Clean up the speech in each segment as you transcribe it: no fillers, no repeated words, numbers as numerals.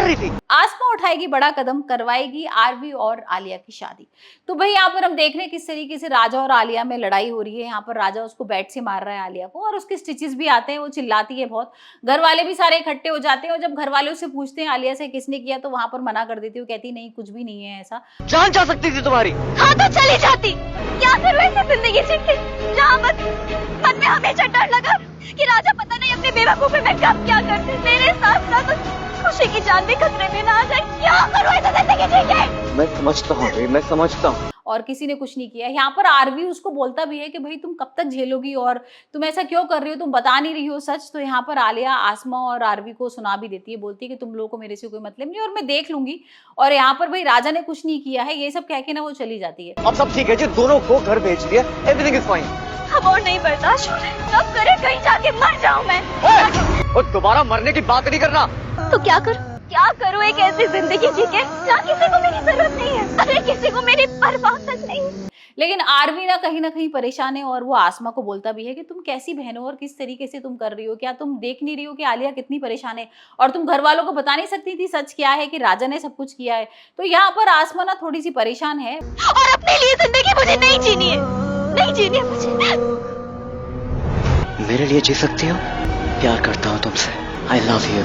कर रही थी? आसमा उठाएगी बड़ा कदम, करवाएगी आरवी और आलिया की शादी। तो भाई यहाँ पर हम देख रहे हैं किस तरीके से राजा और आलिया में लड़ाई हो रही है। यहाँ पर राजा उसको बैट से मार रहा है आलिया को, और उसके स्टिचेस भी आते हैं, वो चिल्लाती है बहुत। घर वाले भी सारे इकट्ठे हो जाते हैं, और जब घर वाले उससे पूछते हैं आलिया से किसने किया, तो वहां पर मना कर देती है, वो कहती नहीं कुछ भी नहीं है ऐसा। जान जा सकती थी तुम्हारी। हाँ तो चली जाती, या फिर वैसे जिंदगी जीती जहाँ मन में हमेशा डर लगा कि राजा पता नहीं अपने बेवकूफी में कब क्या करते। मेरे साथ साथ खुशी की जान भी खतरे में ना आ जाए। क्या करूँ ऐसा जिंदगी जी के? मैं समझता हूँ, मैं समझता हूँ। और किसी ने कुछ नहीं किया। यहाँ पर आरवी उसको बोलता भी है कि भाई तुम कब तक झेलोगी, और तुम ऐसा क्यों कर रही हो, तुम बता नहीं रही हो सच। तो यहाँ पर आलिया आसमा और आरवी को सुना भी देती है, बोलती है कि तुम लोगों को मेरे से कोई मतलब नहीं, और मैं देख लूंगी। और यहाँ पर भाई राजा ने कुछ नहीं किया है, ये सब कह के ना वो चली जाती है। अब सब ठीक है जी, दोनों को घर भेज दिया, एवरीथिंग इज फाइन। अब और नहीं बर्दाश्त हो रहा, अब करे कहीं जाके मर जाऊं मैं। और दोबारा मरने की बात नहीं करना। तो क्या करूं एक ऐसी जिंदगी जी के जहाँ किसी को मेरी जरूरत नहीं है, अरे किसी को मेरी परवाह तक नहीं। लेकिन आरवी ना कहीं परेशान है, और वो आसमा को बोलता भी है कि तुम कैसी बहन हो और किस तरीके से तुम कर रही हो, क्या तुम देख नहीं रही हो कि आलिया कितनी परेशान है, और तुम घर वालों को बता नहीं सकती थी सच क्या है कि राजा ने सब कुछ किया है। तो यहाँ पर आसमा ना थोड़ी सी परेशान है, और अपने लिए जिंदगी मुझे नहीं जीनी है, नहीं जीनी है मुझे। मेरे लिए जी सकती हो? प्यार करता हूँ तुमसे, आई लव यू।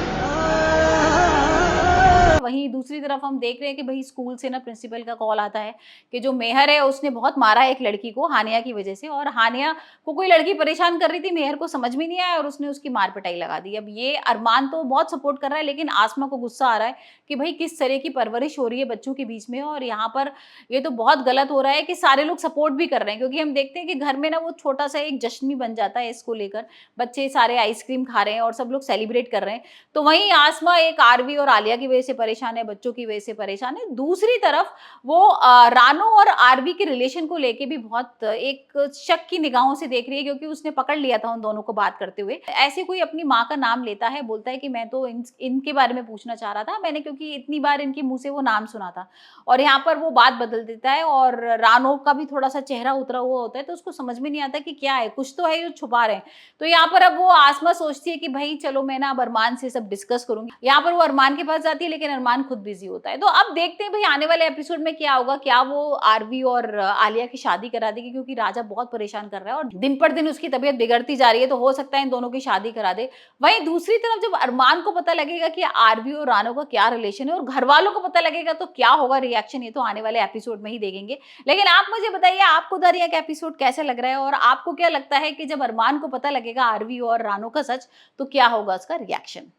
वहीं दूसरी तरफ हम देख रहे हैं कि भाई स्कूल से ना प्रिंसिपल का कॉल आता है कि जो मेहर है उसने बहुत मारा है एक लड़की को हानिया की वजह से, और हानिया को कोई लड़की परेशान कर रही थी, मेहर को समझ में नहीं आया और उसने उसकी मार पिटाई लगा दी। अब ये अरमान तो बहुत सपोर्ट कर रहा है, लेकिन आसमा को गुस्सा आ रहा है कि भाई किस तरह की परवरिश हो रही है बच्चों के बीच में, और यहाँ पर ये तो बहुत गलत हो रहा है कि सारे लोग सपोर्ट भी कर रहे हैं, क्योंकि हम देखते हैं कि घर में ना वो छोटा सा एक जश्न भी बन जाता है इसको लेकर, बच्चे सारे आइसक्रीम खा रहे हैं और सब लोग सेलिब्रेट कर रहे हैं। तो वहीं आसमा एक आरवी और आलिया की वजह से परेशान है, बच्चों की वजह से परेशान है। दूसरी तरफ वो रानो और आरवी के रिलेशन को लेके भी बहुत एक शक की निगाहों से देख रही है, क्योंकि उसने पकड़ लिया था उन दोनों को बात करते हुए। ऐसे कोई अपनी माँ का नाम लेता है, बोलता है कि मैं तो इनके बारे में पूछना चाह रहा था मैंने, क्योंकि इतनी बार इनके मुंह से वो नाम सुना था। और यहाँ पर वो बात बदल देता है, और रानो का भी थोड़ा सा चेहरा उतरा हुआ होता है, तो उसको समझ में नहीं आता कि क्या है, कुछ तो है ये छुपा रहे हैं। तो यहाँ पर अब वो आसमा सोचती है कि भाई चलो मैं ना अब अरमान से सब डिस्कस करूंगी। यहाँ पर वो अरमान के पास जाती है, लेकिन अरमान खुद बिजी होता है। तो अब देखते हैं भाई आने वाले एपिसोड में क्या होगा, क्या वो आरवी और आलिया की शादी करा देगी, क्योंकि राजा बहुत परेशान कर रहा है और दिन पर दिन उसकी तबीयत बिगड़ती जा रही है, तो हो सकता है इन दोनों की शादी करा दे। वहीं दूसरी तरफ जब अरमान को पता लगेगा कि आरवी और रानो का क्या रिलेशन है, और घर वालों को पता लगेगा, तो क्या होगा रिएक्शन, ये तो आने वाले एपिसोड में ही देखेंगे। लेकिन आप मुझे बताइए आपको दरिया का एपिसोड कैसा लग रहा है, और आपको क्या लगता है कि जब अरमान को पता लगेगा आरवी और रानो का सच, तो क्या होगा उसका रिएक्शन।